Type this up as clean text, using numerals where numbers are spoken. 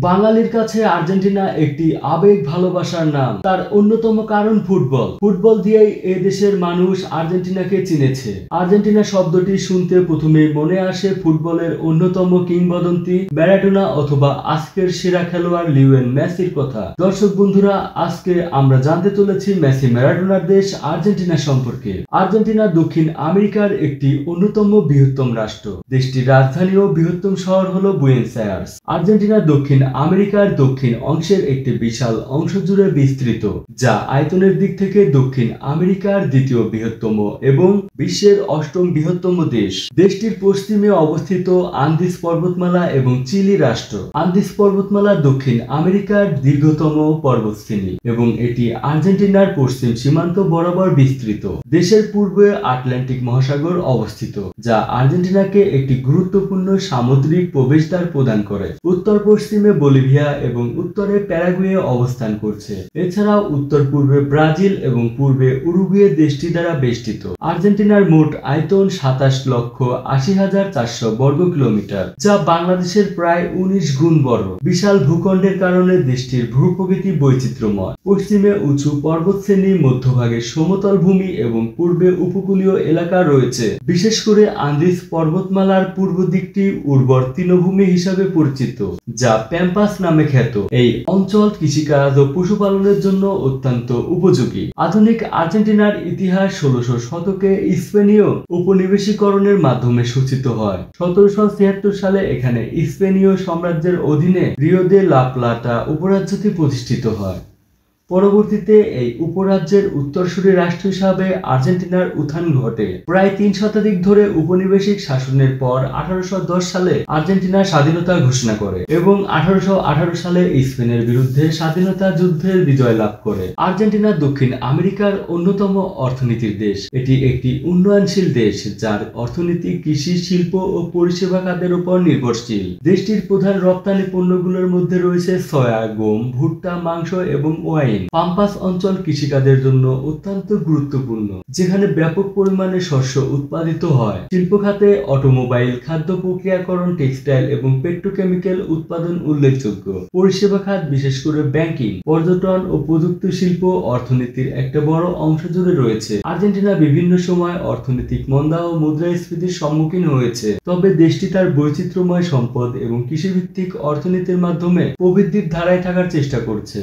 বাঙালির কাছে আর্জেন্টিনা একটি আবেগ ভালোবাসার নাম। তার অন্যতম কারণ ফুটবল। ফুটবল দিয়েই এ দেশের মানুষ আর্জেন্টিনাকে চিনেছে। আর্জেন্টিনা শব্দটি শুনতে প্রথমে মনে আসে ফুটবলের অন্যতম কিংবদন্তি ম্যারাডোনা অথবা আজকের সেরা খেলোয়াড় লিওনেল মেসির কথা। দর্শক বন্ধুরা, আজকে আমরা জানতে চলেছি মেসি ম্যারাডোনার দেশ আর্জেন্টিনা সম্পর্কে। আর্জেন্টিনা দক্ষিণ আমেরিকার একটি অন্যতম বৃহত্তম রাষ্ট্র। দেশটির রাজধানী ও বৃহত্তম শহর হলো বুয়েনোস আয়ার্স। আর্জেন্টিনা দক্ষিণ আমেরিকার দক্ষিণ অংশের একটি বিশাল অংশ জুড়ে বিস্তৃত, যা আয়তনের দিক থেকে দক্ষিণ আমেরিকার দ্বিতীয় বৃহত্তম এবং বিশ্বের অষ্টম বৃহত্তম দেশ। দেশটির পশ্চিমে অবস্থিত আন্দিস পর্বতমালা এবং চিলি রাষ্ট্র। আন্দিস পর্বতমালা দক্ষিণ আমেরিকার দীর্ঘতম পর্বতশ্রেণী এবং এটি আর্জেন্টিনার পশ্চিম সীমান্ত বরাবর বিস্তৃত। দেশের পূর্বে আটলান্টিক মহাসাগর অবস্থিত, যা আর্জেন্টিনাকে একটি গুরুত্বপূর্ণ সামুদ্রিক প্রবেশদ্বার প্রদান করে। উত্তর পশ্চিমে বলিভিয়া এবং উত্তরে প্যারাগুয়ে অবস্থান করছে। এছাড়াও উত্তর পূর্বে ব্রাজিল এবং পূর্বে উরুগুয়ে দেশটি দ্বারা বেষ্টিত। আর্জেন্টিনার মোট আয়তন 27,80,400 বর্গ কিলোমিটার, যা বাংলাদেশের প্রায় 19 গুণ বড়। বিশাল ভূখণ্ডের কারণে দেশটির ভূপ্রকৃতি বৈচিত্র্যময়। পশ্চিমে উঁচু পর্বতশ্রেণী, মধ্যভাগে সমতল ভূমি এবং পূর্বে উপকূলীয় এলাকা রয়েছে। বিশেষ করে আন্দিস পর্বতমালার পূর্ব দিকটি উর্বর তৃণভূমি হিসাবে পরিচিত, যা প্যাম্পাস নামে খ্যাত। এই অঞ্চল কৃষিকাজ ও পশুপালনের জন্য অত্যন্ত উপযোগী। আধুনিক আর্জেন্টিনার ইতিহাস 1600 শতকে স্পেনীয় উপনিবেশিকরণের মাধ্যমে সূচিত হয়। 1776 সালে এখানে স্পেনীয় সাম্রাজ্যের অধীনে রিও দে লা প্লাটা উপরাজ্যটি প্রতিষ্ঠিত হয়। পরবর্তীতে এই উপরাজ্যের উত্তরসূরি রাষ্ট্র হিসাবে আর্জেন্টিনার উত্থান ঘটে। প্রায় 3 শতাধিক ধরে উপনিবেশিক শাসনের পর 1810 সালে আর্জেন্টিনা স্বাধীনতা ঘোষণা করে এবং 1818 সালে স্পেনের বিরুদ্ধে স্বাধীনতা যুদ্ধের বিজয় লাভ করে। আর্জেন্টিনা দক্ষিণ আমেরিকার অন্যতম অর্থনীতির দেশ। এটি একটি উন্নয়নশীল দেশ, যার অর্থনীতি কৃষি, শিল্প ও পরিষেবা খাতের উপর নির্ভরশীল। দেশটির প্রধান রপ্তানি পণ্যগুলোর মধ্যে রয়েছে সয়া, গম, ভুট্টা, মাংস এবং ওয়াইন। পাম্পাস অঞ্চল কৃষিকাজের জন্য অত্যন্ত গুরুত্বপূর্ণ, যেখানে ব্যাপক পরিমাণে শস্য উৎপাদিত হয়। শিল্প খাতে অটোমোবাইল, খাদ্য প্রক্রিয়াকরণ, টেক্সটাইল এবং পেট্রোকেমিক্যাল উৎপাদন উল্লেখযোগ্য। পরিষেবা খাত, বিশেষ করে ব্যাংকিং, পর্যটন ও প্রযুক্তি শিল্প অর্থনীতির একটা বড় অংশ জুড়ে রয়েছে। আর্জেন্টিনা বিভিন্ন সময় অর্থনৈতিক মন্দা ও মুদ্রাস্ফীতির সম্মুখীন হয়েছে, তবে দেশটি তার বৈচিত্র্যময় সম্পদ এবং কৃষিভিত্তিক অর্থনীতির মাধ্যমে প্রবৃদ্ধির ধারায় থাকার চেষ্টা করছে।